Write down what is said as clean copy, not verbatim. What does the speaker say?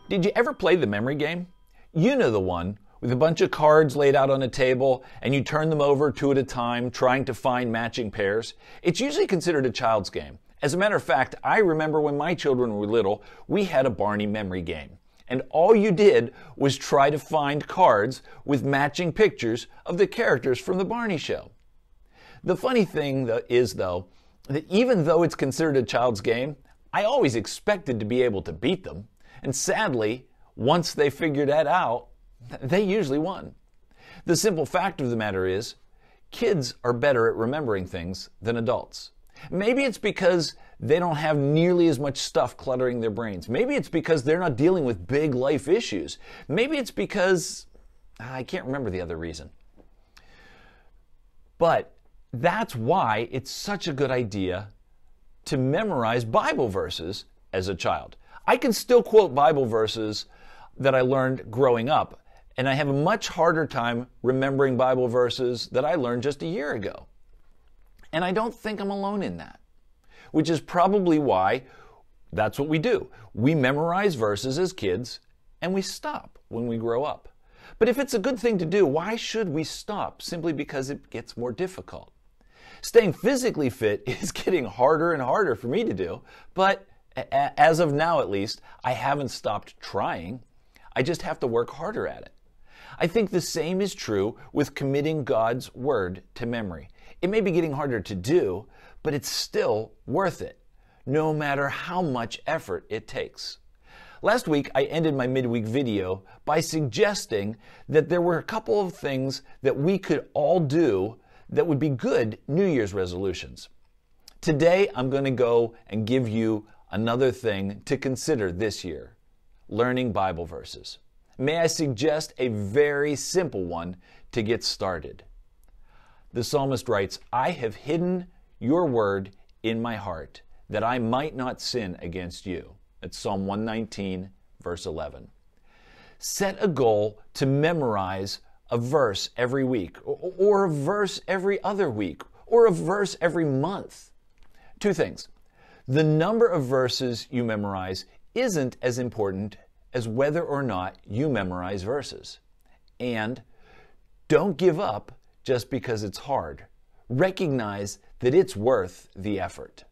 Did you ever play the memory game? You know the one, with a bunch of cards laid out on a table, and you turn them over two at a time, trying to find matching pairs. It's usually considered a child's game. As a matter of fact, I remember when my children were little, we had a Barney memory game. And all you did was try to find cards with matching pictures of the characters from the Barney show. The funny thing is, though, that even though it's considered a child's game, I always expected to be able to beat them. And sadly, once they figured that out, they usually won. The simple fact of the matter is, kids are better at remembering things than adults. Maybe it's because they don't have nearly as much stuff cluttering their brains. Maybe it's because they're not dealing with big life issues. Maybe it's because, I can't remember the other reason. But that's why it's such a good idea to memorize Bible verses as a child. I can still quote Bible verses that I learned growing up, and I have a much harder time remembering Bible verses that I learned just a year ago. And I don't think I'm alone in that, which is probably why that's what we do. We memorize verses as kids, and we stop when we grow up. But if it's a good thing to do, why should we stop simply because it gets more difficult? Staying physically fit is getting harder and harder for me to do, but as of now at least, I haven't stopped trying. I just have to work harder at it. I think the same is true with committing God's Word to memory. It may be getting harder to do, but it's still worth it, no matter how much effort it takes. Last week, I ended my midweek video by suggesting that there were a couple of things that we could all do that would be good New Year's resolutions. Today, I'm going to go and give you another thing to consider this year: learning Bible verses. May I suggest a very simple one to get started? The psalmist writes, "I have hidden your word in my heart, that I might not sin against you." It's Psalm 119, verse 11. Set a goal to memorize a verse every week, or a verse every other week, or a verse every month. Two things. The number of verses you memorize isn't as important as whether or not you memorize verses. And don't give up just because it's hard. Recognize that it's worth the effort.